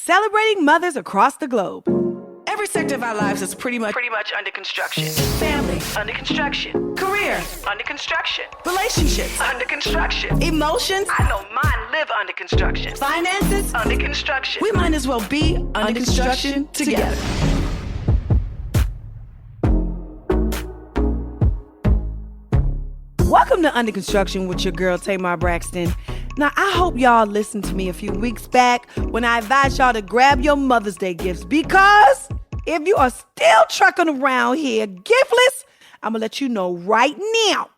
celebrating mothers across the globe. Every sector of our lives is pretty much under construction. Family, under construction. Career, under construction. Relationships, under construction. Emotions, I know mine live under construction. Finances, under construction. We might as well be under construction together. Welcome to Under Construction with your girl, Tamar Braxton. Now, I hope y'all listened to me a few weeks back when I advised y'all to grab your Mother's Day gifts, because if you are still trucking around here giftless, I'm going to let you know right now,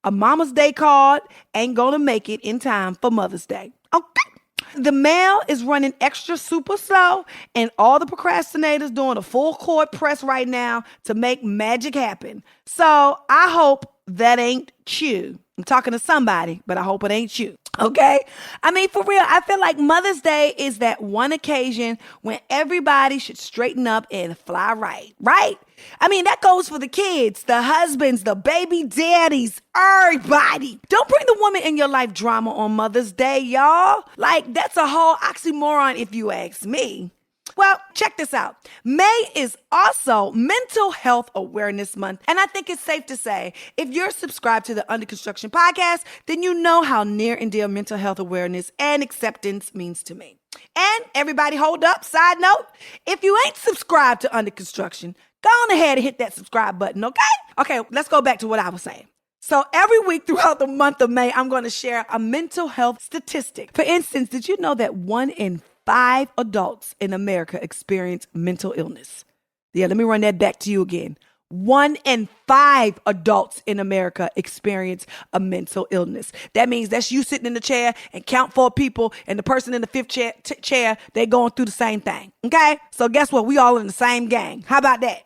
a Mama's Day card ain't going to make it in time for Mother's Day. Okay? The mail is running extra super slow, and all the procrastinators doing a full court press right now to make magic happen. So I hope that ain't you. I'm talking to somebody, but I hope it ain't you. Okay? I mean, for real, I feel like Mother's Day is that one occasion when everybody should straighten up and fly right? I mean, that goes for the kids, the husbands, the baby daddies, everybody. Don't bring the woman in your life drama on Mother's Day, y'all. Like, that's a whole oxymoron if you ask me. Well, check this out. May is also Mental Health Awareness Month. And I think it's safe to say, if you're subscribed to the Under Construction podcast, then you know how near and dear mental health awareness and acceptance means to me. And everybody hold up, side note, if you ain't subscribed to Under Construction, go on ahead and hit that subscribe button, okay? Okay, let's go back to what I was saying. So every week throughout the month of May, I'm going to share a mental health statistic. For instance, did you know that 1 in 5 adults in America experience mental illness? Yeah, let me run that back to you again. 1 in 5 adults in America experience a mental illness. That means that's you sitting in the chair and count 4 people, and the person in the 5th chair, they going through the same thing. Okay? So guess what? We all in the same gang. How about that?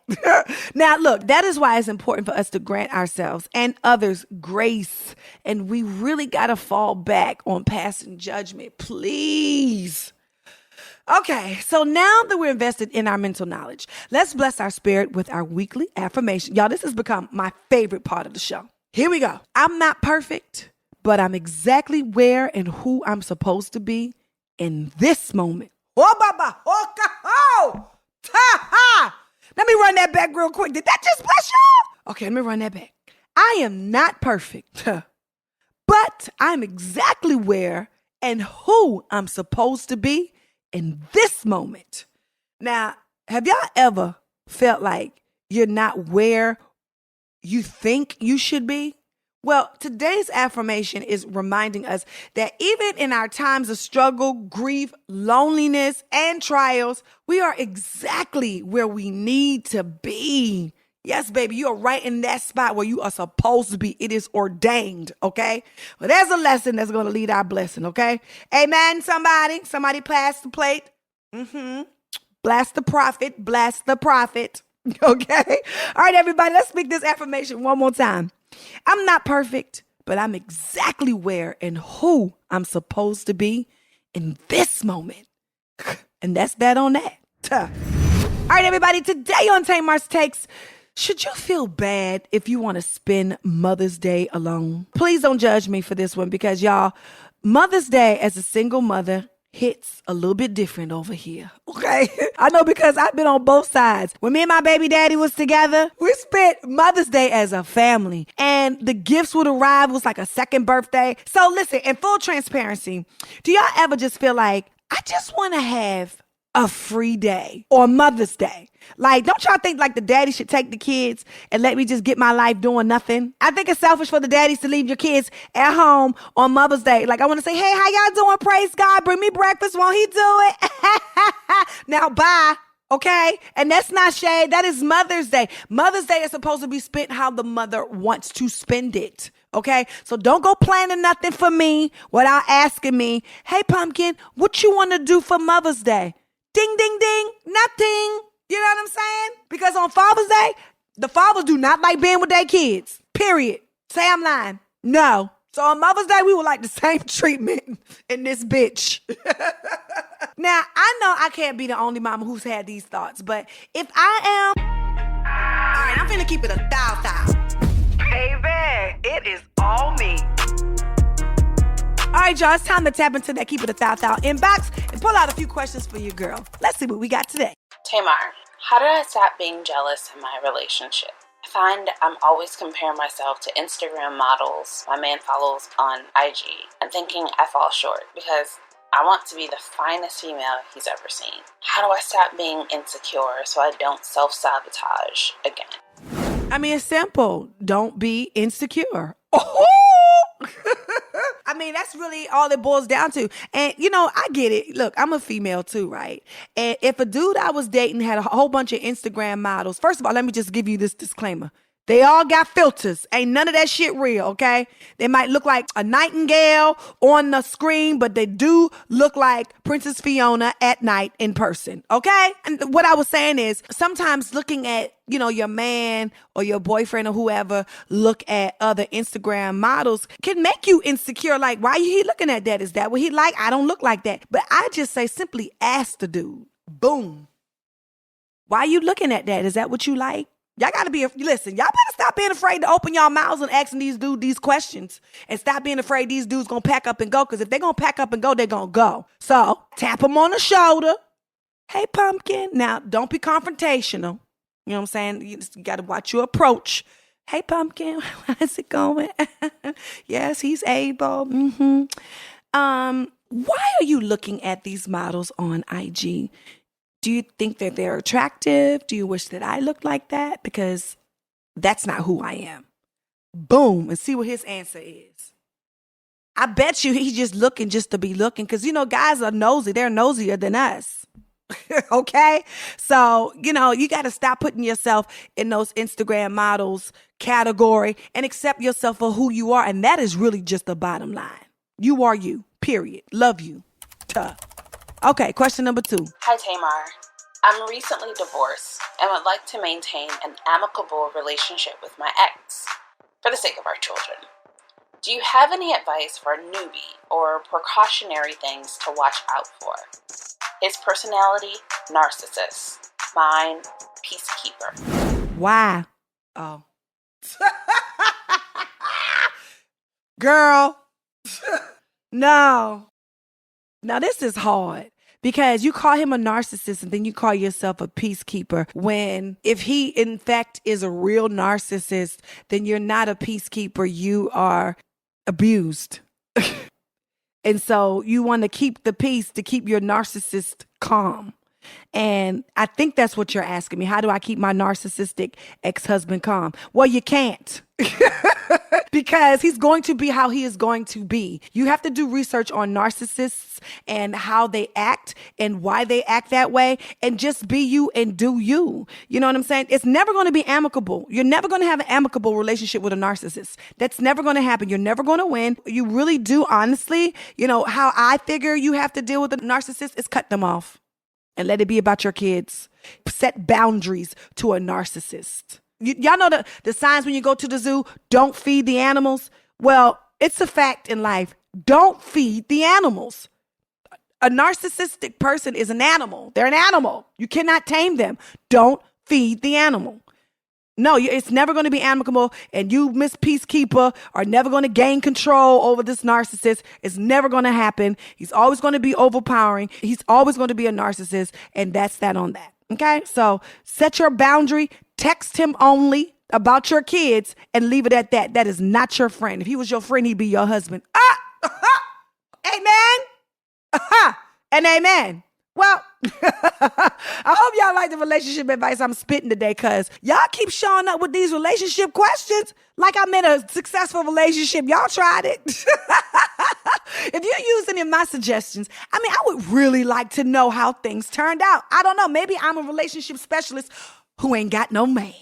Now, look, that is why it's important for us to grant ourselves and others grace. And we really got to fall back on passing judgment, please. Okay, so now that we're invested in our mental knowledge, let's bless our spirit with our weekly affirmation. Y'all, this has become my favorite part of the show. Here we go. I'm not perfect, but I'm exactly where and who I'm supposed to be in this moment. Oh, baba, oh, oh, ta-ha. Let me run that back real quick. Did that just bless y'all? Okay, let me run that back. I am not perfect, but I'm exactly where and who I'm supposed to be in this moment. Now, have y'all ever felt like you're not where you think you should be? Well, today's affirmation is reminding us that even in our times of struggle, grief, loneliness, and trials, we are exactly where we need to be. Yes, baby, you are right in that spot where you are supposed to be. It is ordained, okay? Well, there's a lesson that's going to lead our blessing, okay? Amen, somebody. Somebody pass the plate. Blast the prophet. Okay? All right, everybody, let's speak this affirmation one more time. I'm not perfect, but I'm exactly where and who I'm supposed to be in this moment. And that's that on that. All right, everybody, today on Tamar's Takes, should you feel bad if you want to spend Mother's Day alone? Please don't judge me for this one, because y'all, Mother's Day as a single mother hits a little bit different over here, okay? I know, because I've been on both sides. When me and my baby daddy was together, we spent Mother's Day as a family, and the gifts would arrive. It was like a second birthday. So listen, in full transparency, do y'all ever just feel like, I just want to have a free day or Mother's Day? Like, don't y'all think like the daddy should take the kids and let me just get my life doing nothing? I think it's selfish for the daddies to leave your kids at home on Mother's Day. Like, I want to say, hey, how y'all doing? Praise God. Bring me breakfast. Won't he do it? Now, bye. Okay? And that's not shade. That is Mother's Day. Mother's Day is supposed to be spent how the mother wants to spend it. Okay? So don't go planning nothing for me without asking me, hey, Pumpkin, what you want to do for Mother's Day? Ding, ding, ding. Nothing. You know what I'm saying? Because on Father's Day, the fathers do not like being with their kids. Period. Say I'm lying. No. So on Mother's Day, we would like the same treatment in this bitch. Now, I know I can't be the only mama who's had these thoughts, but if I am... All right, I'm finna keep it a thou. Baby, it is all me. All right, y'all, it's time to tap into that Keep It a Thou inbox and pull out a few questions for you, girl. Let's see what we got today. Tamar, how did I stop being jealous in my relationship? I find I'm always comparing myself to Instagram models my man follows on IG and thinking I fall short because I want to be the finest female he's ever seen. How do I stop being insecure so I don't self-sabotage again? I mean, it's simple. Don't be insecure. Oh! I mean, that's really all it boils down to. And, I get it. Look, I'm a female too, right? And if a dude I was dating had a whole bunch of Instagram models, first of all, let me just give you this disclaimer. They all got filters. Ain't none of that shit real, okay? They might look like a nightingale on the screen, but they do look like Princess Fiona at night in person, okay? And what I was saying is sometimes looking at, your man or your boyfriend or whoever look at other Instagram models can make you insecure. Like, why he looking at that? Is that what he like? I don't look like that. But I just say simply ask the dude. Boom. Why you looking at that? Is that what you like? Y'all gotta listen, y'all better stop being afraid to open y'all mouths and asking these dudes these questions and stop being afraid these dudes gonna pack up and go, because if they're gonna pack up and go, they're gonna go. So tap them on the shoulder. Hey, pumpkin. Now, don't be confrontational. You know what I'm saying? You gotta watch your approach. Hey, pumpkin, how's it going? Yes, he's able. Why are you looking at these models on IG? Do you think that they're attractive? Do you wish that I looked like that? Because that's not who I am. Boom. And see what his answer is. I bet you he's just looking just to be looking. Because, guys are nosy. They're nosier than us. Okay? So, you got to stop putting yourself in those Instagram models category and accept yourself for who you are. And that is really just the bottom line. You are you. Period. Love you. Tuh. Okay, question number 2. Hi, Tamar. I'm recently divorced and would like to maintain an amicable relationship with my ex for the sake of our children. Do you have any advice for a newbie or precautionary things to watch out for? His personality, narcissist. Mine, peacekeeper. Why? Oh. Girl. No. Now, this is hard because you call him a narcissist and then you call yourself a peacekeeper when if he, in fact, is a real narcissist, then you're not a peacekeeper. You are abused. And so you want to keep the peace to keep your narcissist calm. And I think that's what you're asking me. How do I keep my narcissistic ex-husband calm? Well, you can't. Because he's going to be how he is going to be. You have to do research on narcissists and how they act and why they act that way, and just be you and do you. You know what I'm saying? It's never going to be amicable. You're never going to have an amicable relationship with a narcissist. That's never going to happen. You're never going to win. You really do, honestly. How I figure you have to deal with a narcissist is cut them off and let it be about your kids. Set boundaries to a narcissist. Y'all know the signs when you go to the zoo, don't feed the animals. Well, it's a fact in life. Don't feed the animals. A narcissistic person is an animal. They're an animal. You cannot tame them. Don't feed the animal. No, it's never going to be amicable, and you, Miss Peacekeeper, are never going to gain control over this narcissist. It's never going to happen. He's always going to be overpowering. He's always going to be a narcissist, and that's that on that. Okay? So set your boundary. Text him only about your kids and leave it at that. That is not your friend. If he was your friend, he'd be your husband. Amen. And amen. Well, I hope y'all like the relationship advice I'm spitting today, because y'all keep showing up with these relationship questions like I'm in a successful relationship. Y'all tried it. If you use any of my suggestions, I would really like to know how things turned out. I don't know. Maybe I'm a relationship specialist who ain't got no man.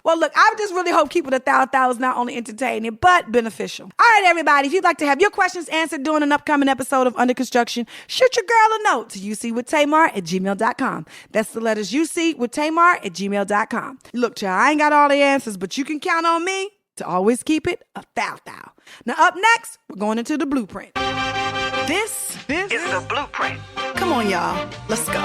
Well, look, I just really hope Keep It a Thou is not only entertaining, but beneficial. All right, everybody, if you'd like to have your questions answered during an upcoming episode of Under Construction, shoot your girl a note to ucwithtamar@gmail.com. That's the letters ucwithtamar@gmail.com. Look, child, I ain't got all the answers, but you can count on me to always keep it a thou. Now, up next, we're going into the blueprint. This is the blueprint. Come on, y'all. Let's go.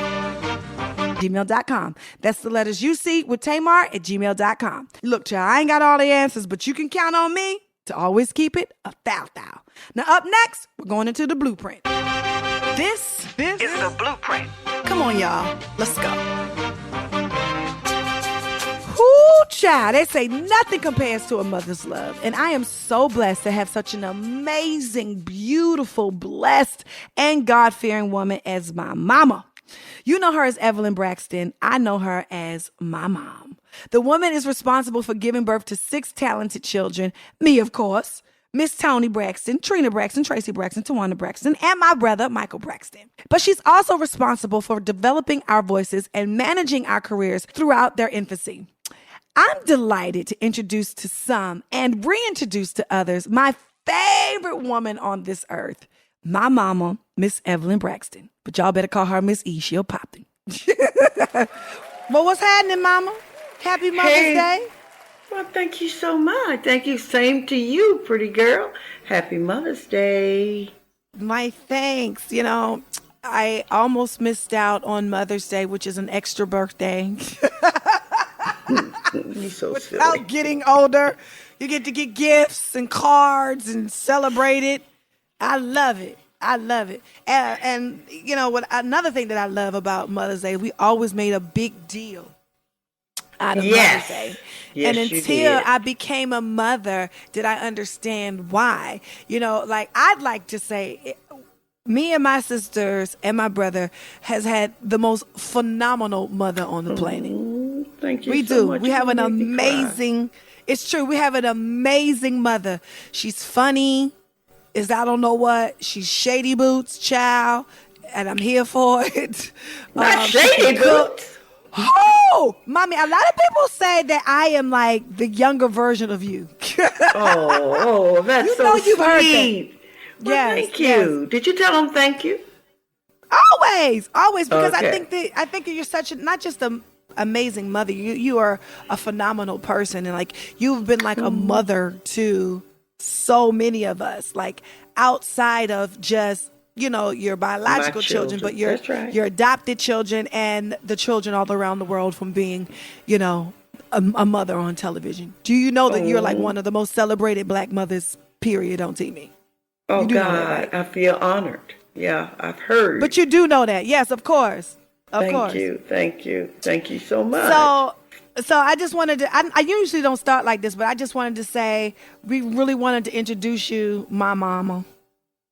gmail.com. That's the letters ucwithtamar@gmail.com. Look, child, I ain't got all the answers, but you can count on me to always keep it a thou. Now, up next, we're going into the blueprint. This the blueprint. Come on, y'all. Let's go. Ooh, child. They say nothing compares to a mother's love. And I am so blessed to have such an amazing, beautiful, blessed, and God-fearing woman as my mama. You know her as Evelyn Braxton. I know her as my mom. The woman is responsible for giving birth to 6 talented children. Me, of course. Miss Tony Braxton, Trina Braxton, Tracy Braxton, Tawana Braxton, and my brother, Michael Braxton. But she's also responsible for developing our voices and managing our careers throughout their infancy. I'm delighted to introduce to some and reintroduce to others my favorite woman on this earth, my mama, Miss Evelyn Braxton. But y'all better call her Miss E. She'll pop them. But what's happening, mama? Happy Mother's Day. Well, thank you so much. Thank you. Same to you, pretty girl. Happy Mother's Day. My thanks. You know, I almost missed out on Mother's Day, which is an extra birthday. You're so silly. Without getting older, you get to get gifts and cards and celebrate it. I love it. I love it. And you know, what? Another thing that I love about Mother's Day, we always made a big deal out of Mother's Day. Yes, and until I became a mother, did I understand why. You know, like I'd like to say, me and my sisters and my brother has had the most phenomenal mother on the planet. Thank you. We so do. much. We have You an make me cry. amazing, it's true. We have an amazing mother. She's funny. Is I don't know what. She's shady boots, child. And I'm here for it. Not she shady can cook. boots. Oh, mommy, a lot of people say that I am like the younger version of you. Oh, that's You so know you've heard that. sweet. Well, Yes, thank you. Did you tell them thank you? Always, because Okay. I think that you're such a, not just an amazing mother. You are a phenomenal person, and like you've been like a mother to so many of us, like outside of just, you know, your biological My children, but your That's right. your adopted children and the children all around the world from being, you know, a mother on television. Do you know that you're like one of the most celebrated Black mothers, period, on TV? Oh, You do know God, that, right? I feel honored. Yeah, I've heard. But you do know that. Yes, of course. Of course. Thank you. Thank you so much. So I just wanted to, I usually don't start like this, but I just wanted to say, we really wanted to introduce you, my mama,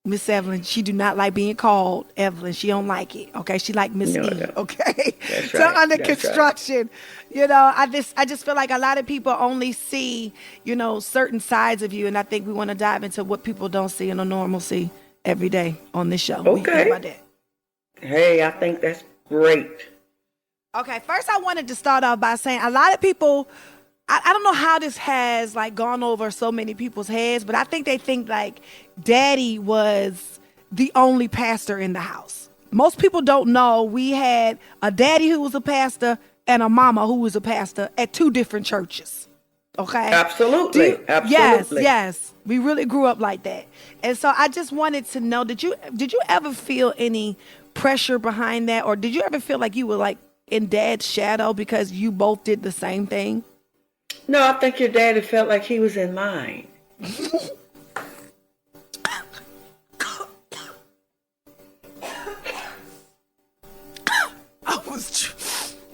Miss Evelyn. She do not like being called Evelyn. She don't like it. Okay. She like Miss No, I E. don't. Okay. That's So right. under That's right. construction, you know, I just feel like a lot of people only see, you know, certain sides of you. And I think we want to dive into what people don't see in a normalcy every day on this show. What do you think Okay. about that? Hey, I think that's great. Okay, first I wanted to start off by saying a lot of people, I don't know how this has like gone over so many people's heads, but I think they think like daddy was the only pastor in the house. Most people don't know we had a daddy who was a pastor and a mama who was a pastor at 2 different churches. Okay? Absolutely. Absolutely. Yes. We really grew up like that. And so I just wanted to know, did you ever feel any pressure behind that? Or did you ever feel like you were like in dad's shadow because you both did the same thing? No, I think your daddy felt like he was in mine.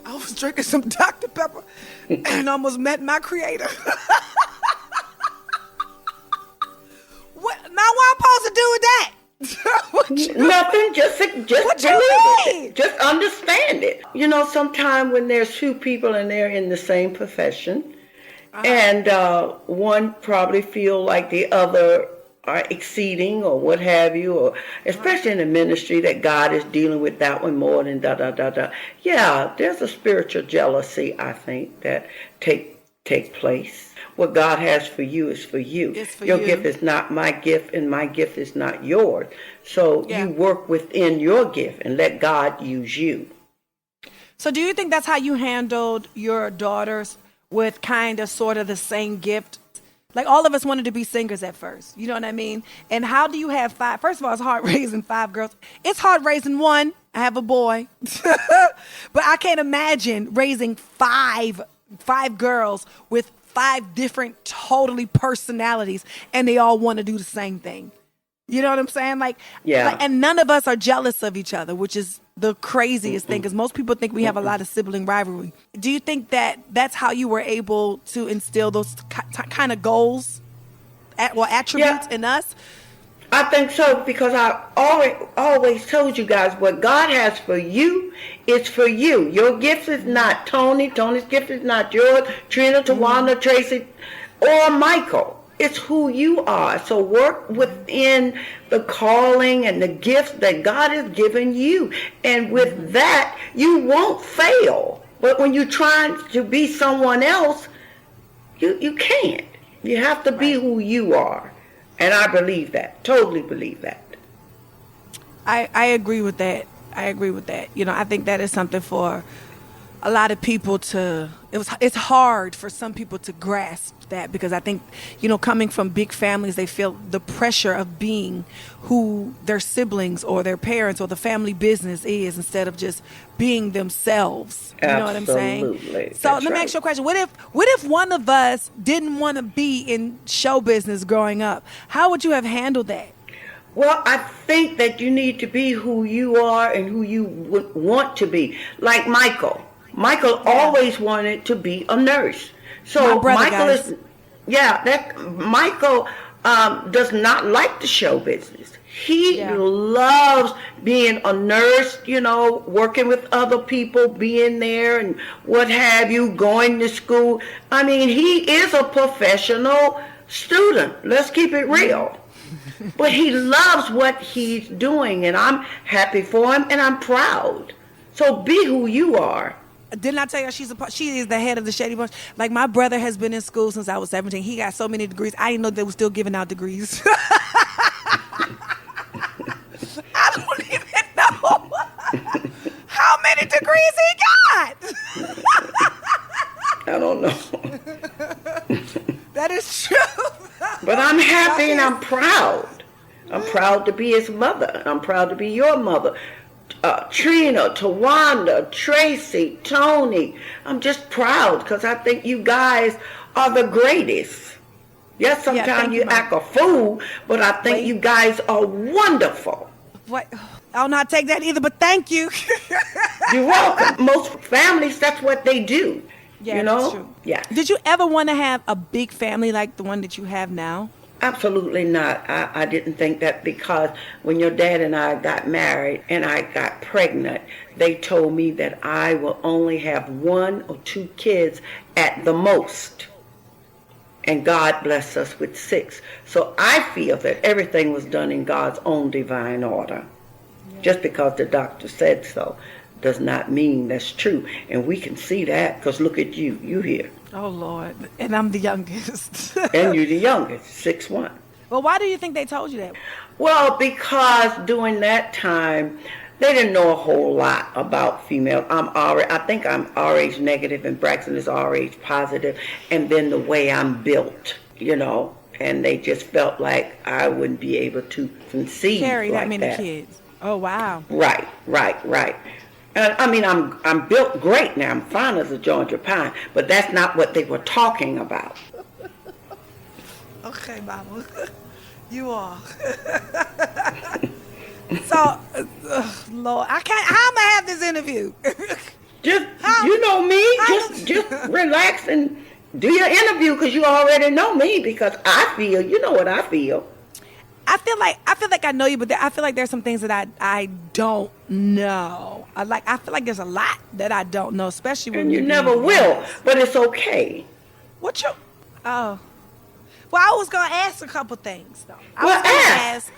I was drinking some Dr. Pepper and almost met my creator. What? Now what I'm supposed to do with that? Nothing. Just What believe you mean? it. Just understand it. You know, sometimes when there's 2 people and they're in the same profession, and one probably feel like the other are exceeding or what have you, or especially in the ministry that God is dealing with that one more than da. Yeah, there's a spiritual jealousy, I think, that take place. What God has for you is for you. It's for Your you. gift is not my gift, and my gift is not yours. So Yeah. you work within your gift and let God use you. So do you think that's how you handled your daughters, with kind of sort of the same gift? Like all of us wanted to be singers at first. You know what I mean? And how do you have 5? First of all, it's hard raising 5 girls. It's hard raising 1. I have a boy. But I can't imagine raising 5 girls with 5 different totally personalities and they all want to do the same thing. You know what I'm saying? Yeah. And none of us are jealous of each other, which is the craziest thing, because most people think we have a lot of sibling rivalry. Do you think that that's how you were able to instill those kind of goals or attributes in us? I think so, because I always told you guys, what God has for you is for you. Your gift is not Tony. Tony's gift is not yours. Trina, Tawanda, Tracy, or Michael. It's who you are. So work within the calling and the gifts that God has given you. And with that, you won't fail. But when you're trying to be someone else, you can't. You have to be who you are. And I believe that. Totally believe that. I agree with that. I think that is something for a lot of people it's hard for some people to grasp that, because I think, coming from big families, they feel the pressure of being who their siblings or their parents or the family business is, instead of just being themselves. You know what I'm saying? Absolutely. So let me ask you a question. What if one of us didn't want to be in show business growing up? How would you have handled that? Well, I think that you need to be who you are and who you would want to be. Like Michael. Michael always wanted to be a nurse. So My brother, Michael guys. Michael does not like the show business. He loves being a nurse, working with other people, being there and what have you, going to school. I mean, he is a professional student. Let's keep it real. But he loves what he's doing, and I'm happy for him, and I'm proud. So be who you are. Didn't I tell you she is the head of the Shady Bunch? Like, my brother has been in school since I was 17. He got so many degrees. I didn't know they were still giving out degrees. I don't even know how many degrees he got. I don't know. That is true. But I'm happy and I'm proud. I'm proud to be his mother. I'm proud to be your mother. Trina, Tawanda, Tracy, Tony. I'm just proud because I think you guys are the greatest. Yes, sometimes you act a fool, but I think you guys are wonderful. What? I'll not take that either, but thank you. You're welcome. Most families, that's what they do. Yeah, that's true. Yeah. Did you ever want to have a big family like the one that you have now? Absolutely not. I didn't think that, because when your dad and I got married and I got pregnant, they told me that I will only have 1 or 2 kids at the most. And God blessed us with 6. So I feel that everything was done in God's own divine order. Yeah. Just because the doctor said so does not mean that's true. And we can see that, because look at you. You here. Oh, Lord. And I'm the youngest. And you're the youngest, 6'1". Well, why do you think they told you that? Well, because during that time, they didn't know a whole lot about female. I think I'm RH negative and Braxton is RH positive. And then the way I'm built, and they just felt like I wouldn't be able to conceive carry like that many kids. Oh, wow. Right. And I mean, I'm built great now. I'm fine as a Georgia pine, but that's not what they were talking about. Okay, Mama. You are. So, Lord, I can't. How am I have this interview? You know me. Just relax and do your interview, because you already know me. Because I feel, you know what I feel. I feel like I know you, but I feel like there's some things that I don't know. I feel like there's a lot that I don't know, especially when and you never will. But it's okay. What you? Oh, well, I was gonna ask a couple things though. I was gonna ask.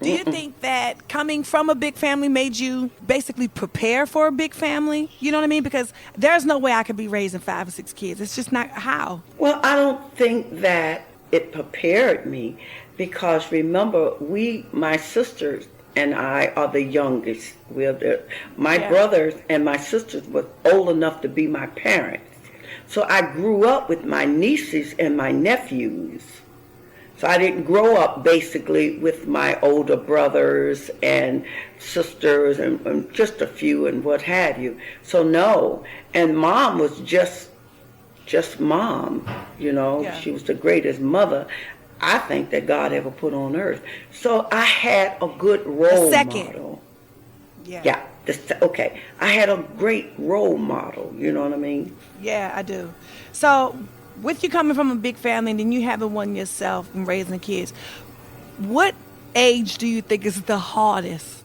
Do you think that coming from a big family made you basically prepare for a big family? You know what I mean? Because there's no way I could be raising 5 or 6 kids. It's just not how. Well, I don't think that it prepared me. Because remember, my sisters and I are the youngest. My brothers and my sisters were old enough to be my parents. So I grew up with my nieces and my nephews. So I didn't grow up basically with my older brothers and sisters and just a few and what have you. So no. And Mom was just Mom, She was the greatest mother. I think that God ever put on earth. So I had a good role model. Yeah. Okay. I had a great role model. You know what I mean? Yeah, I do. So, with you coming from a big family and then you having one yourself and raising kids, what age do you think is the hardest?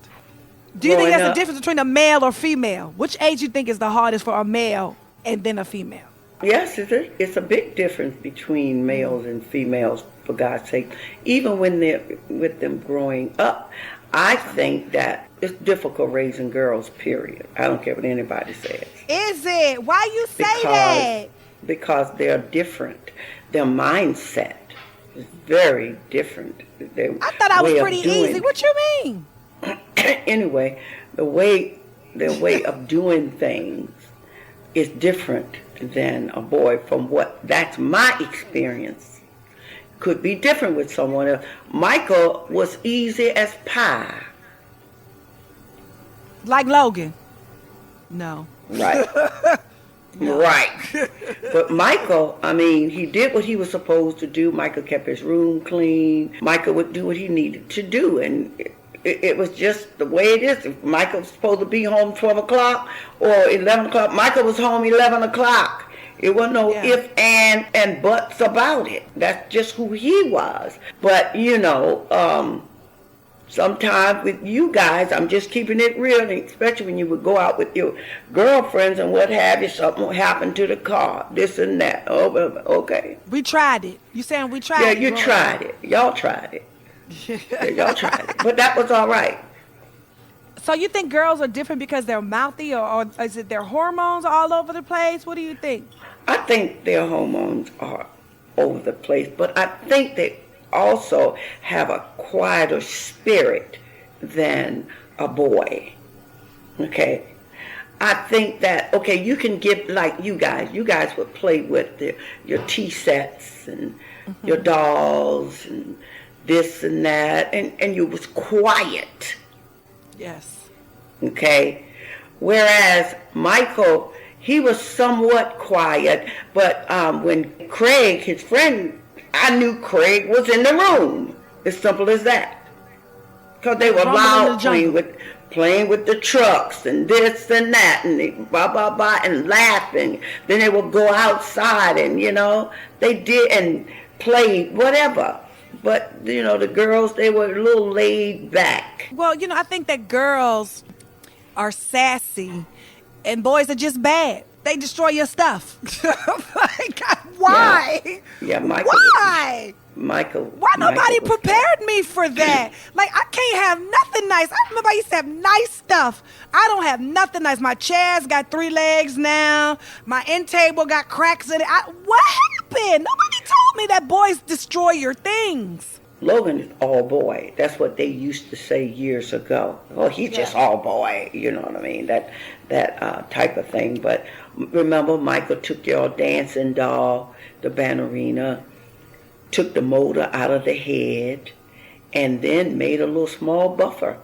Do you think there's a difference between a male or female? Which age do you think is the hardest for a male and then a female? Yes, it's a big difference between males and females, for God's sake. Even when they're with them growing up, I think that it's difficult raising girls, period. I don't care what anybody says. Is it? Why you say that? Because they're different. Their mindset is very different. I thought I was pretty easy. What you mean? Anyway, their way of doing things is different than a boy. That's my experience. Could be different with someone else. Michael was easy as pie. Like Logan? No. Right. No. Right. But Michael, I mean, he did what he was supposed to do. Michael kept his room clean. Michael would do what he needed to do. And it was just the way it is. If Michael was supposed to be home 12 o'clock or 11 o'clock, Michael was home 11 o'clock. It wasn't no if, and buts about it. That's just who he was. But, sometimes with you guys, I'm just keeping it real, especially when you would go out with your girlfriends and what have you, something would happen to the car, this and that. Oh, okay. We tried it. You saying we tried it? Yeah, you tried it. Y'all tried it. Yeah, y'all tried it. But that was all right. So you think girls are different because they're mouthy, or is it their hormones all over the place? What do you think? I think their hormones are over the place, but I think they also have a quieter spirit than a boy. Okay? I think that, you can give, like you guys would play with your tea sets and your dolls and this and that, and you was quiet. Yes. Okay? Whereas Michael, he was somewhat quiet, but when Craig, his friend, I knew Craig was in the room. As simple as that. Because they were loud playing with the trucks and this and that and they blah, blah, blah, and laughing. Then they would go outside and, they did and played whatever. But, the girls, they were a little laid back. Well, I think that girls are sassy and boys are just bad. They destroy your stuff. Like, why? Yeah, Michael. Why? Michael. Why nobody prepared me for that? Like, I can't have nothing nice. I remember I used to have nice stuff. I don't have nothing nice. My chair's got 3 legs now. My end table got cracks in it. What happened? Nobody told me that boys destroy your things. Logan is all boy. That's what they used to say years ago. Oh, he's just all boy. You know what I mean? That type of thing. But remember, Michael took your dancing doll, the ballerina, took the motor out of the head, and then made a little small buffer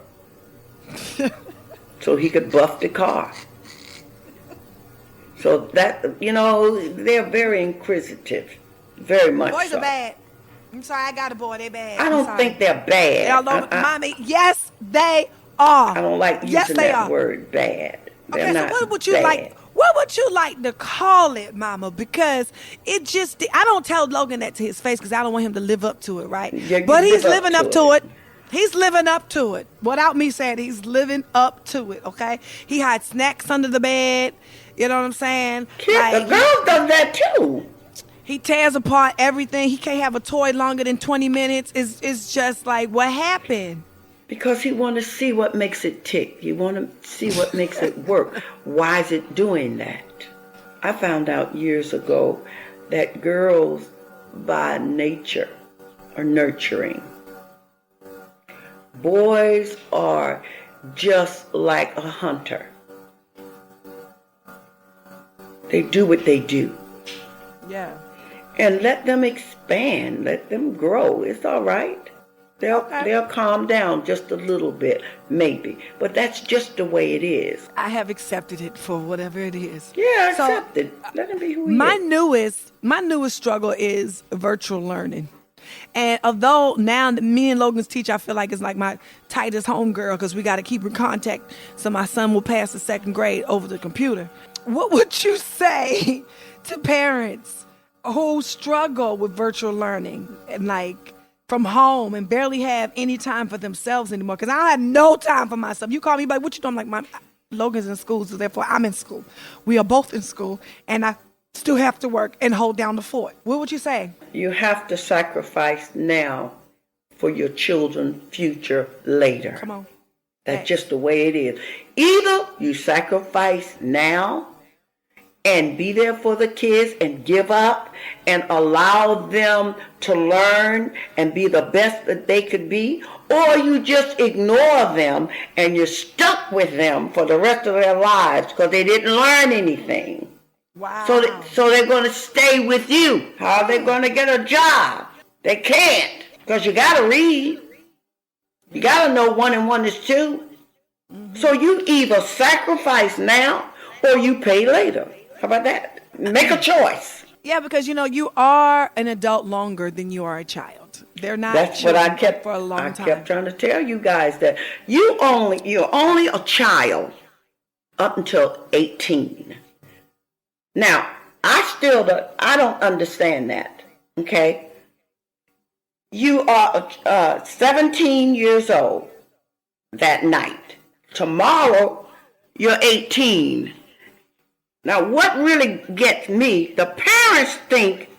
so he could buff the car. So that, they're very inquisitive. Very much Boys so. are bad. I'm sorry, I got a boy. They bad. I don't think they're bad. Mommy, yes, they are. I don't like using that word bad. They're not what would you bad. like? What would you like to call it, Mama? Because I don't tell Logan that to his face because I don't want him to live up to it, right? Yeah, but he's living up to it. He's living up to it. Without me saying he's living up to it, okay? He hides snacks under the bed. You know what I'm saying? The girl does that too. He tears apart everything. He can't have a toy longer than 20 minutes. It's just like, what happened? Because he want to see what makes it tick. He want to see what makes it work. Why is it doing that? I found out years ago that girls by nature are nurturing. Boys are just like a hunter. They do what they do. Yeah. And let them expand. Let them grow. It's all right. They'll calm down just a little bit, maybe. But that's just the way it is. I have accepted it for whatever it is. Yeah, accept it. Let him be who he is. My newest struggle is virtual learning. And although now me and Logan's teacher, I feel like it's like my tightest homegirl because we got to keep in contact so my son will pass the second grade over the computer. What would you say to parents who struggle with virtual learning and like from home and barely have any time for themselves anymore? Because I don't have no time for myself. You call me like, what you doing? I'm like, Logan's in school, so therefore I'm in school. We are both in school, and I still have to work and hold down the fort. What would you say? You have to sacrifice now for your children's future later. Come on. That's just the way it is. Either you sacrifice now and be there for the kids and give up and allow them to learn and be the best that they could be, or you just ignore them and you're stuck with them for the rest of their lives because they didn't learn anything. Wow. So they're going to stay with you. How are they going to get a job? They can't, because you got to read. You got to know 1 and 1 is 2. Mm-hmm. So you either sacrifice now or you pay later. How about that? Make a choice. Yeah, because you are an adult longer than you are a child. They're not. That's what I kept for a long time. I kept trying to tell you guys that you're only a child up until 18. Now, I don't understand that. Okay, you are 17 years old that night. Tomorrow, you're 18. Now, what really gets me, the parents think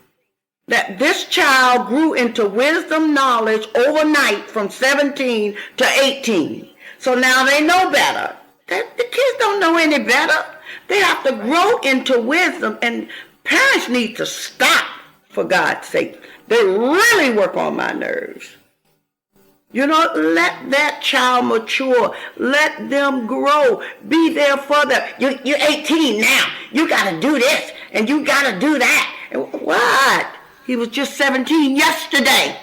that this child grew into wisdom, knowledge overnight from 17 to 18. So now they know better. The kids don't know any better. They have to grow into wisdom, and parents need to stop, for God's sake. They really work on my nerves. Let that child mature. Let them grow. Be there for them. You're 18 now. You got to do this, and you got to do that. What? He was just 17 yesterday.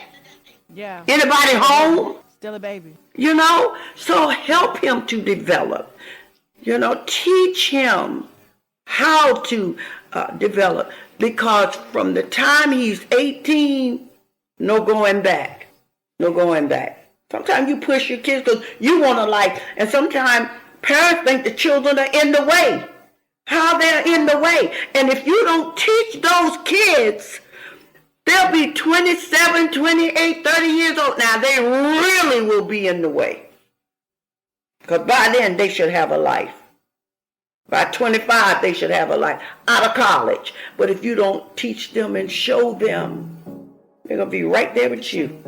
Yeah. Anybody home? Still a baby. So help him to develop. Teach him how to develop. Because from the time he's 18, no going back. No going back. Sometimes you push your kids because you want to and sometimes parents think the children are in the way. How they're in the way. And if you don't teach those kids, they'll be 27, 28, 30 years old. Now, they really will be in the way. Because by then, they should have a life. By 25, they should have a life out of college. But if you don't teach them and show them, they're going to be right there with you.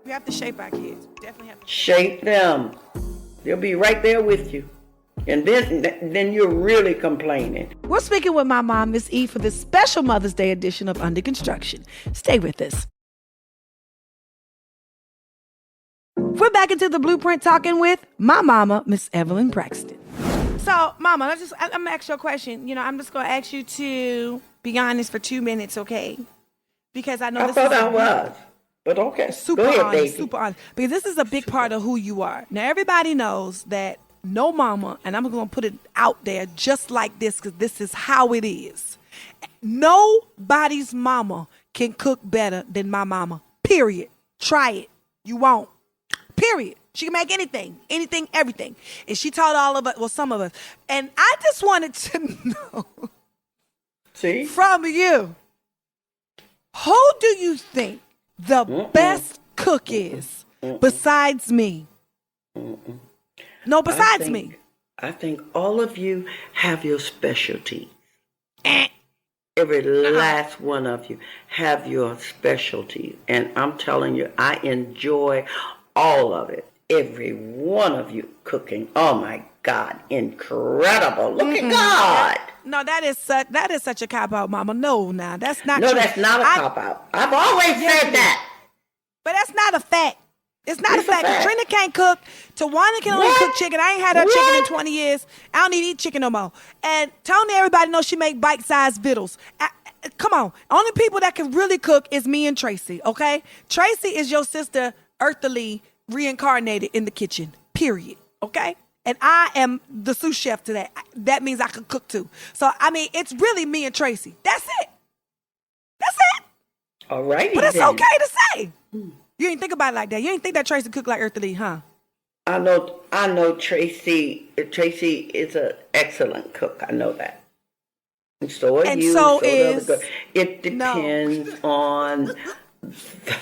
We have to shape our kids. Definitely have to shape them. They'll be right there with you. And then you're really complaining. We're speaking with my mom, Miss E, for this special Mother's Day edition of Under Construction. Stay with us. We're back into the Blueprint talking with my mama, Miss Evelyn Braxton. So, Mama, I'm going to ask you a question. I'm just going to ask you to be honest for 2 minutes, okay? Because I know I thought I was. But okay. Super Go ahead, honest, baby. super honest. Because this is a big part of who you are. Now, everybody knows that no mama, and I'm going to put it out there just like this because this is how it is. Nobody's mama can cook better than my mama. Period. Try it. You won't. Period. She can make anything, everything. And she taught all of us, well, some of us. And I just wanted to know from you, who do you think the best cook is besides me? No, besides me. I think all of you have your specialty. Every last one of you have your specialty. And I'm telling you, I enjoy all of it. Every one of you cooking. Oh my God, incredible. Look at God. No, that is such a cop-out, Mama. No, now, that's not true. No, that's not a cop-out. I've always said that. But that's not a fact. It's not a fact. Trina can't cook. Tawana can only cook chicken. I ain't had her chicken in 20 years. I don't even eat chicken no more. And Tony, everybody knows she make bite-sized vittles. Come on. Only people that can really cook is me and Tracy, okay? Tracy is your sister, earthily reincarnated in the kitchen, period, okay? And I am the sous chef to that. That means I can cook too. So, I mean, it's really me and Tracy. That's it. That's it. All righty. But it's then. okay to say. You ain't think about it like that. You ain't think that Tracy cooked like Eartha Lee, huh? I know Tracy. Tracy is an excellent cook. I know that. And so are And you. so the is- other girl. It depends on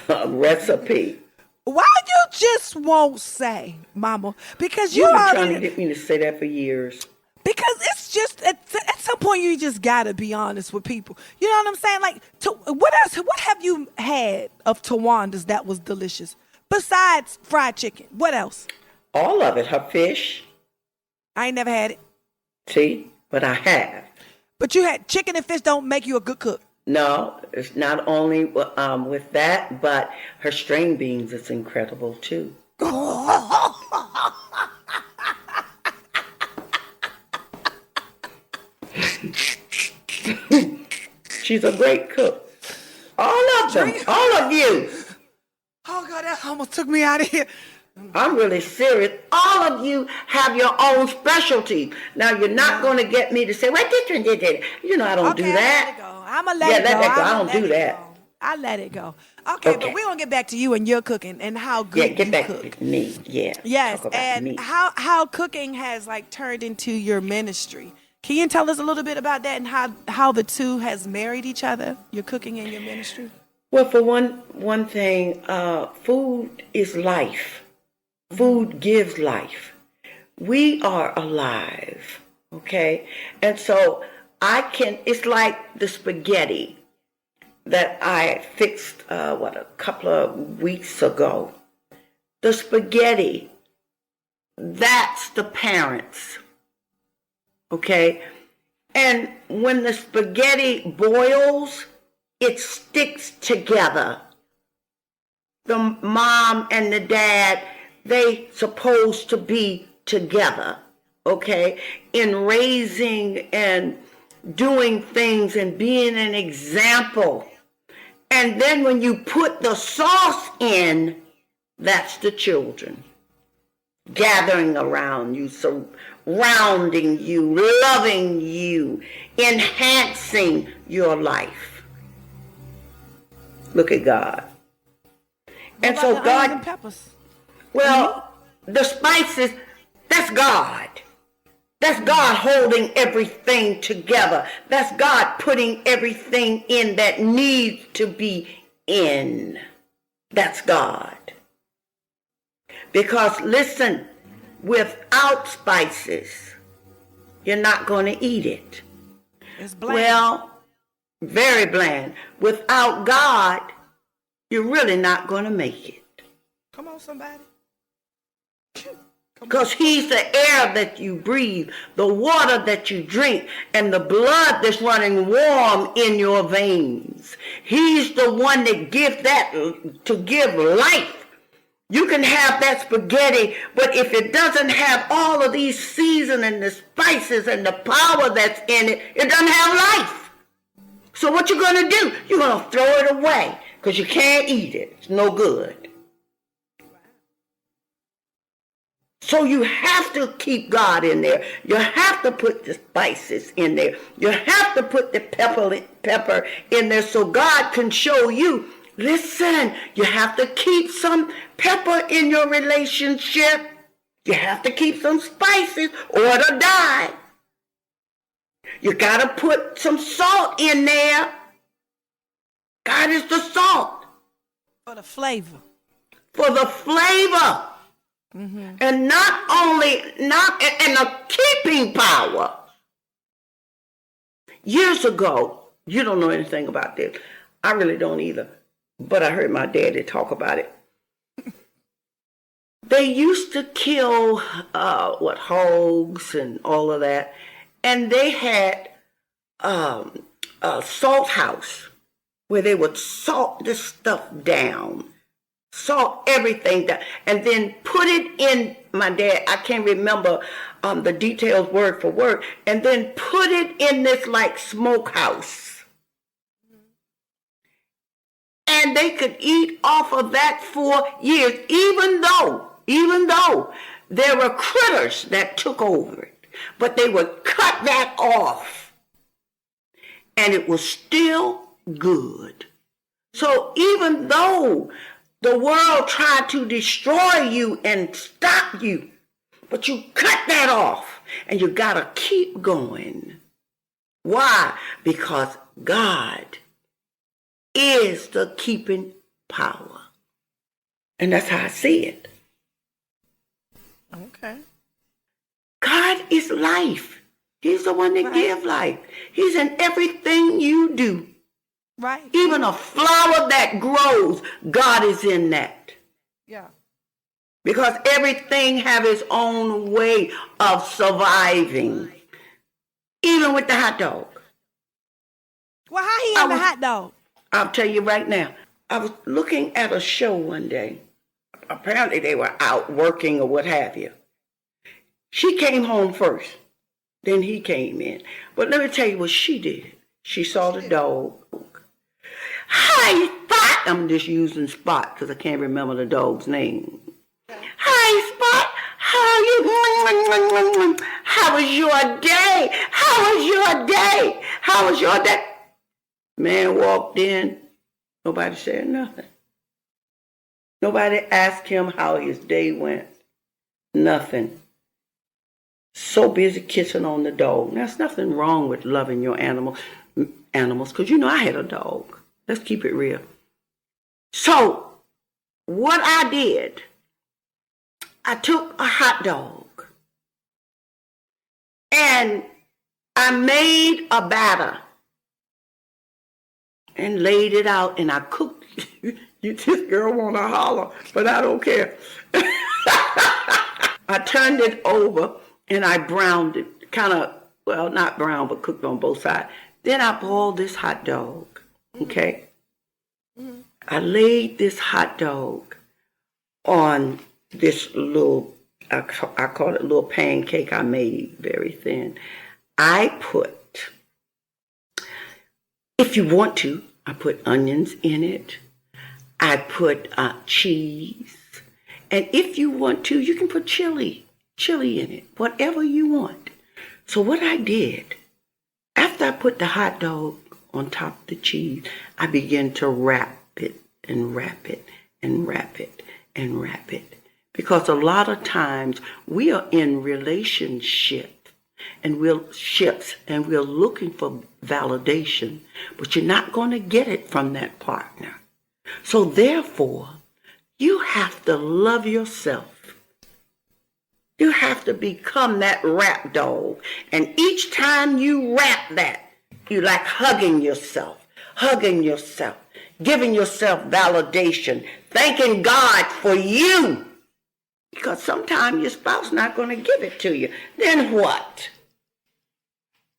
the recipe. Why you just won't say, Mama? Because you You've been trying to already... get me to say that for years. Because it's just, at some point, you just got to be honest with people. You know what I'm saying? Like, what else? What have you had of Tawanda's that was delicious? Besides fried chicken, what else? All of it. Her fish. I ain't never had it. See? But I have. But you had chicken and fish don't make you a good cook. No, it's not only with that, but her string beans is incredible too. She's a great cook. All of them. All of you. Oh, God, that almost took me out of here. I'm really serious. All of you have your own specialty. Now, you're not going to get me to say, well, this one did it. You know, I don't do that. I'm going to let it go. Let that go. I don't do that. I let it go. Okay, but we're going to get back to you and your cooking and how good get you back cook. to me. Yeah. Yes, Talk about and me. how cooking has like turned into your ministry. Can you tell us a little bit about that and how the two has married each other, your cooking and your ministry? Well, for one thing, food is life. Food gives life. We are alive, okay? And so it's like the spaghetti that I fixed, a couple of weeks ago. The spaghetti, that's the parents, okay? And when the spaghetti boils, it sticks together. The mom and the dad, they supposed to be together, okay? In raising and doing things and being an example. And then when you put the sauce in, that's the children gathering around you, surrounding you, loving you, enhancing your life. Look at God. And so the God, onions and peppers? well, the spices, that's God. That's God holding everything together. That's God putting everything in that needs to be in. That's God. Because listen, without spices, you're not going to eat it. It's bland. Well, very bland. Without God, you're really not going to make it. Come on, somebody. Because he's the air that you breathe, the water that you drink, and the blood that's running warm in your veins. He's the one that gives that to give life. You can have that spaghetti, but if it doesn't have all of these seasoning, the spices, and the power that's in it, it doesn't have life. So what you're going to do, you're going to throw it away because you can't eat it. It's no good. So you have to keep God in there. You have to put the spices in there. You have to put the pepper in there so God can show you. Listen, you have to keep some pepper in your relationship. You have to keep some spices or it'll die. You got to put some salt in there. God is the salt. For the flavor. For the flavor. Mm-hmm. And not and the keeping power. Years ago, you don't know anything about this. I really don't either. But I heard my daddy talk about it. They used to kill hogs and all of that, and they had a salt house where they would salt this stuff down. Salt everything down, and then put it in, my dad, I can't remember the details word for word, and then put it in this like smokehouse. And they could eat off of that for years, even though there were critters that took over it. But they would cut that off, and it was still good. So even though the world tried to destroy you and stop you, but you cut that off and you got to keep going. Why? Because God is the keeping power. And that's how I see it. Okay. God is life. He's the one that gives life. He's in everything you do. Right. Even a flower that grows, God is in that. Yeah. Because everything have its own way of surviving. Even with the hot dog. Well, how he have a hot dog? I'll tell you right now. I was looking at a show one day. Apparently they were out working or what have you. She came home first. Then he came in. But let me tell you what she did. She saw the dog. Hi, Spot. I'm just using Spot because I can't remember the dog's name. Hi, Spot. How are you? How was your day? How was your day? How was your day? Man walked in. Nobody said nothing. Nobody asked him how his day went. Nothing. So busy kissing on the dog. There's nothing wrong with loving your animals, because you know I had a dog. Let's keep it real. So, what I did, I took a hot dog and I made a batter and laid it out and I cooked. This girl wanna holler, but I don't care. I turned it over and I browned it, kind of, well, not brown, but cooked on both sides. Then I boiled this hot dog, okay? Mm-hmm. I laid this hot dog on this little, I call it a little pancake I made, very thin. I put, if you want to, I put onions in it. I put cheese. And if you want to, you can put chili in it, whatever you want. So what I did, after I put the hot dog on top of the cheese, I began to wrap it and wrap it and wrap it and wrap it. Because a lot of times we are in relationship and we're looking for validation, but you're not going to get it from that partner. So therefore, you have to love yourself. You have to become that rap dog. And each time you rap that, you like hugging yourself, giving yourself validation, thanking God for you. Because sometimes your spouse not going to give it to you. Then what?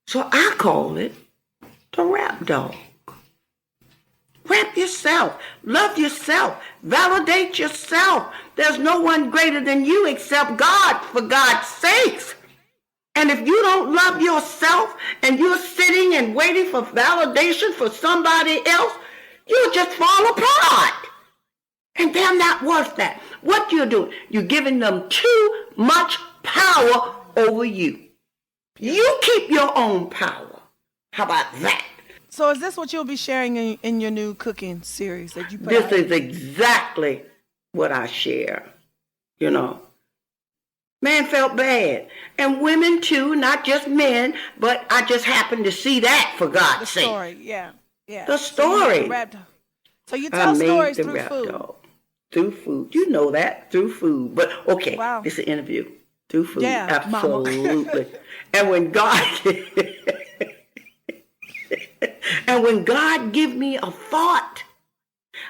So I call it the rap dog. Rap yourself. Love yourself. Validate yourself. There's no one greater than you except God, for God's sakes. And if you don't love yourself and you're sitting and waiting for validation for somebody else, you'll just fall apart. And they're not worth that. What you're doing, you're giving them too much power over you. You keep your own power. How about that? So is this what you'll be sharing in your new cooking series that you put This out? is exactly what I share, you know. Man felt bad. And women too, not just men, but I just happened to see that, for God's sake. The story, yeah. The story. So you tell stories the through rap food. Dog. Through food. You know that, through food. But okay, wow. It's an interview. Through food. Yeah, absolutely. And when God and when God give me a thought,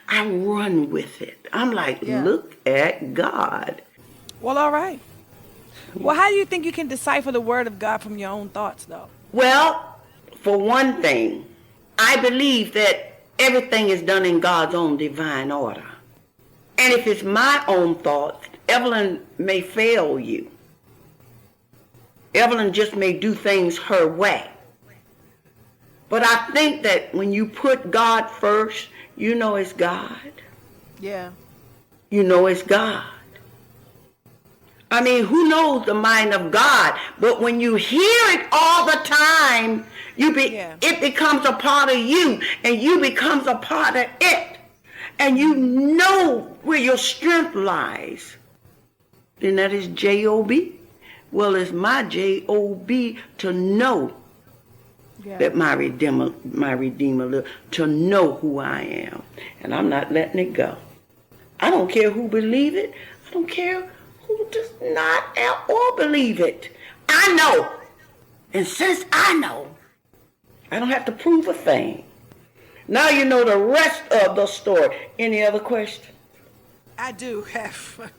I run with it. I'm like, look at God. Well, all right. Well, how do you think you can decipher the word of God from your own thoughts, though? Well, for one thing, I believe that everything is done in God's own divine order. And if it's my own thoughts, Evelyn may fail you. Evelyn just may do things her way. But I think that when you put God first, you know it's God. Yeah. You know it's God. I mean, who knows the mind of God? But when you hear it all the time, it becomes a part of you, and you becomes a part of it. and you know where your strength lies, then that is J-O-B. Well, it's my J-O-B to know that my Redeemer lives, to know who I am. And I'm not letting it go. I don't care who believe it. I don't care who does not or believe it. I know. And since I know, I don't have to prove a thing. Now you know the rest of the story. Any other questions? I do have.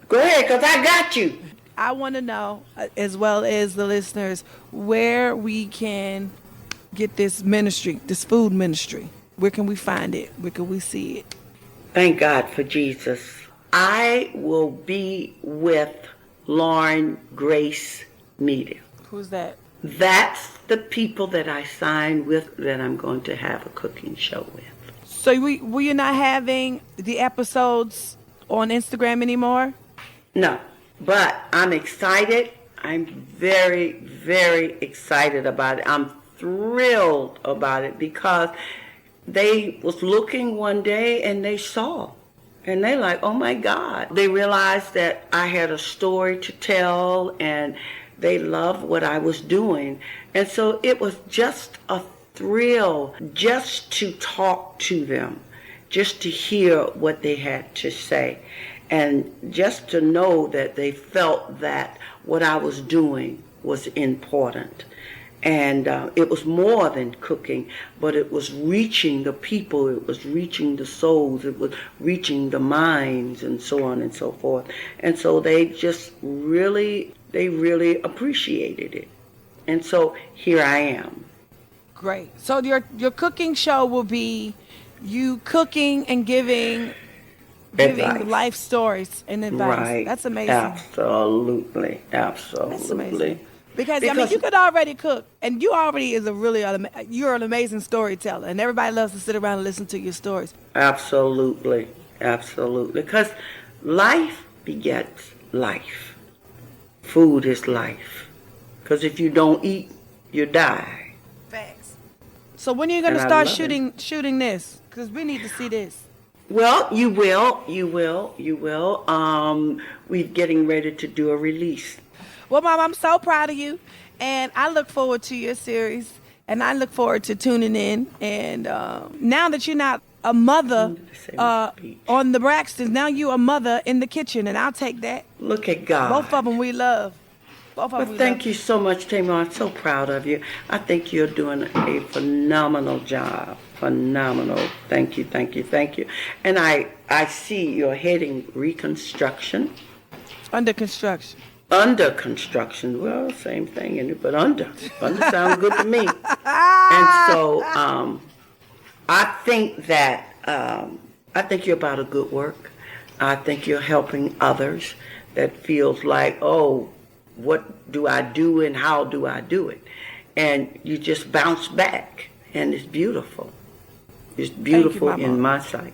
Go ahead, because I got you. I want to know, as well as the listeners, where we can get this ministry, this food ministry. Where can we find it? Where can we see it? Thank God for Jesus. I will be with Lauren Grace Media. Who's that? That's the people that I signed with that I'm going to have a cooking show with. So were you not having the episodes on Instagram anymore? No, but I'm excited. I'm very, very excited about it. I'm thrilled about it because they was looking one day and they saw. And they like, oh my God. They realized that I had a story to tell and they loved what I was doing. And so it was just a thrill just to talk to them, just to hear what they had to say. And just to know that they felt that what I was doing was important. And it was more than cooking, but it was reaching the people, it was reaching the souls, it was reaching the minds, and so on and so forth. And so they just really appreciated it. And so here I am. Great. So your cooking show will be you cooking and giving life stories and advice. Right. That's amazing. Absolutely. That's amazing. Because I mean, Because- you could already cook, and you already you're an amazing storyteller, and everybody loves to sit around and listen to your stories. Absolutely. Because life begets life. Food is life. Because if you don't eat, you die. Facts. So when are you going to And I start love shooting this? Because we need to see this. Well, you will. We're getting ready to do a release. Well, Mom, I'm so proud of you, and I look forward to your series, and I look forward to tuning in. And now that you're not a mother on the Braxtons, now you're a mother in the kitchen, and I'll take that. Look at God. Both of them we love. Well, thank you so much, Tamar. I'm so proud of you. I think you're doing a phenomenal job. Phenomenal. Thank you. And I see you're heading reconstruction. Under construction. Under construction. Well, same thing, but under. Under sounds good to me. And so I think that you're about a good work. I think you're helping others that feels like, oh, what do I do and how do I do it? And you just bounce back, and it's beautiful. It's beautiful in my sight.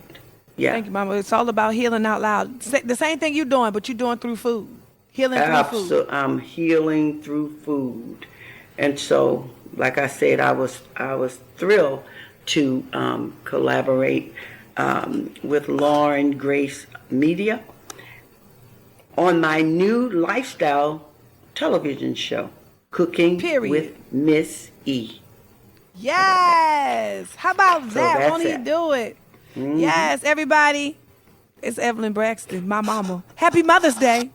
Yeah. Thank you, Mama. It's all about healing out loud. The same thing you're doing, but you're doing through food. Healing through food. I'm healing through food. And so, like I said, I was thrilled to collaborate with Lauren Grace Media on my new lifestyle television show, Cooking with Miss E. Yes. How about that? Won't you do it? Mm-hmm. Yes, everybody. It's Evelyn Braxton, my mama. Happy Mother's Day.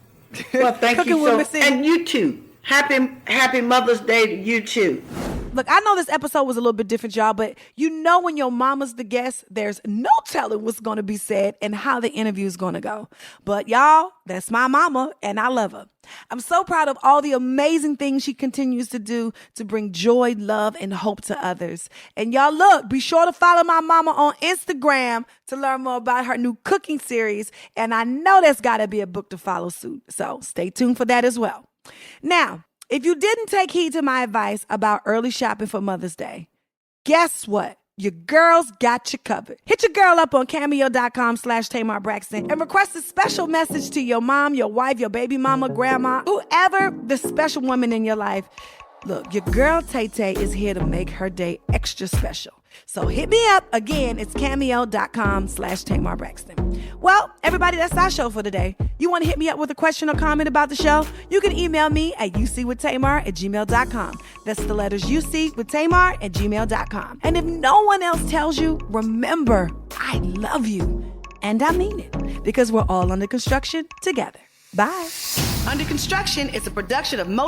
Well, thank you so much. E. And you too. Happy Mother's Day to you too. Look, I know this episode was a little bit different, y'all, but you know when your mama's the guest, there's no telling what's going to be said and how the interview is going to go. But y'all, that's my mama, and I love her. I'm so proud of all the amazing things she continues to do to bring joy, love, and hope to others. And y'all, look, be sure to follow my mama on Instagram to learn more about her new cooking series. And I know there's got to be a book to follow soon. So stay tuned for that as well. Now, if you didn't take heed to my advice about early shopping for Mother's Day, guess what? Your girl's got you covered. Hit your girl up on cameo.com/Tamar Braxton and request a special message to your mom, your wife, your baby mama, grandma, whoever the special woman in your life. Look, your girl Tay-Tay is here to make her day extra special. So hit me up. Again, it's cameo.com/Tamar Braxton. Well, everybody, that's our show for today. You want to hit me up with a question or comment about the show? You can email me at ucwithtamar@gmail.com. That's the letters ucwithtamar@gmail.com. And if no one else tells you, remember, I love you. And I mean it, because we're all under construction together. Bye. Under Construction is a production of Most